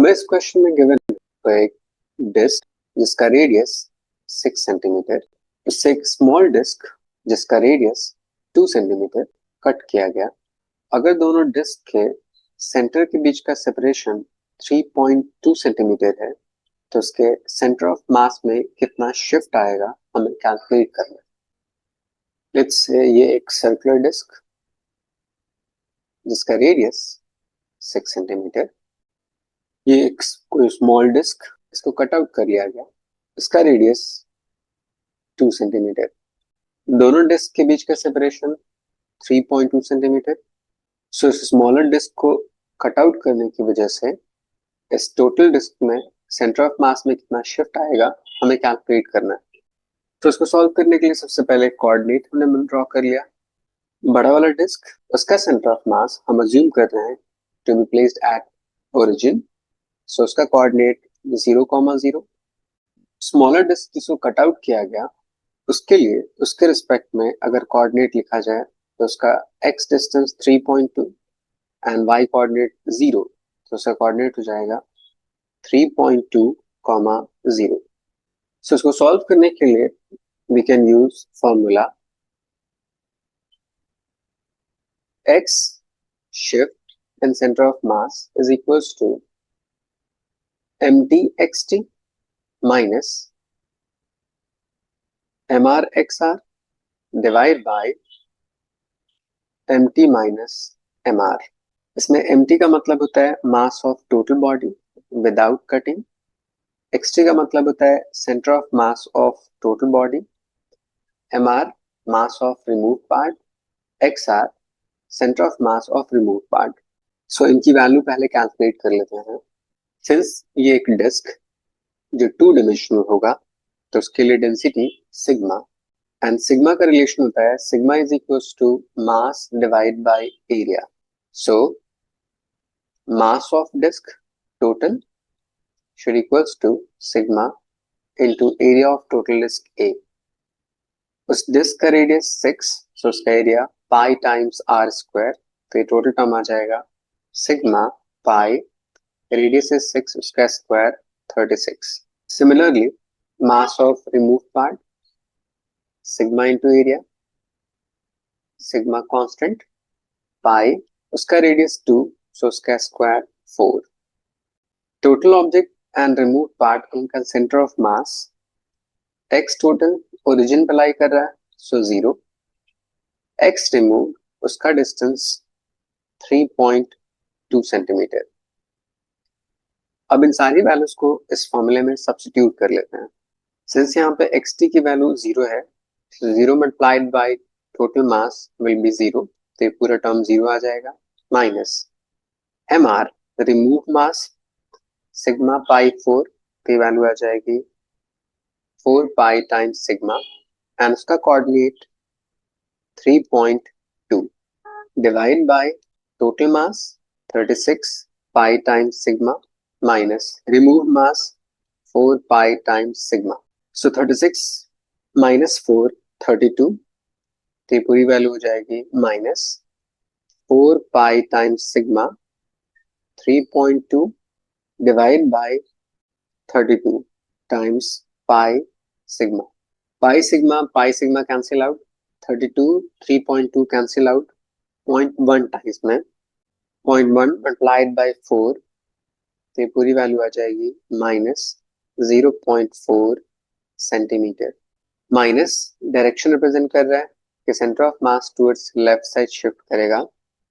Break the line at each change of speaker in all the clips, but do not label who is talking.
हमें इस क्वेश्चन में गिवन एक डिस्क जिसका रेडियस 6 सेंटीमीटर, उससे एक स्मॉल डिस्क जिसका रेडियस 2 सेंटीमीटर कट किया गया। अगर दोनों डिस्क के सेंटर के बीच का सेपरेशन 3.2 सेंटीमीटर है तो उसके सेंटर ऑफ मास में कितना शिफ्ट आएगा हमें कैलकुलेट करना है। लेट्स से ये एक सर्कुलर डिस्क जिसका रेडियस 6 सेंटीमीटर, ये एक कोई स्मॉल डिस्क, इसको कट आउट कर लिया गया, इसका रेडियस 2 सेंटीमीटर। दोनों डिस्क के बीच का सेपरेशन 3.2 सेंटीमीटर। सो इस स्मॉलर डिस्क को कट आउट करने की वजह से इस टोटल डिस्क में सेंटर ऑफ मास में कितना शिफ्ट आएगा हमें कैलकुलेट करना है। तो इसको सॉल्व करने के लिए सबसे पहले कोऑर्डिनेट हमने ड्रॉ कर लिया। बड़ा वाला डिस्क, उसका सेंटर ऑफ मास हम अज्यूम कर रहे हैं to be placed at origin, so उसका कोऑर्डिनेट 0,0। स्मॉलर डिस्क जिसको कट आउट किया गया उसके लिए उसके रिस्पेक्ट में अगर कोऑर्डिनेट लिखा जाए तो उसका x distance 3.2 and y coordinate 0, तो उसका कोऑर्डिनेट हो जाएगा 3.2, 0। सो इसको सॉल्व करने के लिए we can use formula x shift in center of mass is equals to mdxt minus mrxr divide by mt minus mr। इसमें mt का मतलब होता है mass of total body without cutting, xt का मतलब होता है centre of mass of total body, mr mass of remove part, xr centre of mass of remove part. So इनकी वैल्यू पहले कैलकुलेट कर लेते हैं। सिंस ये एक डिस्क जो 2 डिमेंशनल होगा तो उसके लिए डेंसिटी सिग्मा, एंड सिग्मा का रिलेशन होता है sigma is equals to mass divide by area. So mass of disk total should equals to sigma into area of total disk A। उस डिस्क का रेडियस 6, सो उसका area pi times R square, तो ये total term आ जाएगा sigma pi, radius is 6, उसका square 36। Similarly mass of remove part sigma into area, sigma constant pi, उसका radius 2, so उसका square 4। Total object and remove part उनका centre of mass x total origin पे lie कर रहा है, so 0, x remove उसका distance 3.2 centimetre. अब इन सारी वैल्यूज को इस फॉर्मूले में सब्स्टिट्यूट कर लेते हैं। सिंस यहाँ पे xt की वैल्यू 0 है, 0 multiplied by total mass will be 0, तो ये पूरा टर्म 0 आ जाएगा, माइनस mr रिमूव मास सिग्मा पाई 4, तो वैल्यू आ जाएगी 4 पाई टाइम्स सिग्मा, एंड उसका coordinate 3.2 divide by total mass 36 pi times sigma minus remove mass 4 pi times sigma. So 36 minus 4 32, तो पूरी value हो जाएगी minus 4 pi times sigma 3.2 divide by 32 times pi sigma. Pi sigma cancel out, 32 3.2 cancel out, 0.1 times में 0.1 multiplied by 4, तो ये पूरी value आ जाएगी minus 0.4 centimetre. Minus direction represent कर रहा है कि centre of mass towards left side shift करेगा,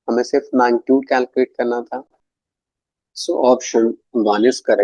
हमें सिर्फ मैग्नीट्यूड कैलकुलेट करना था। So option 1 is correct.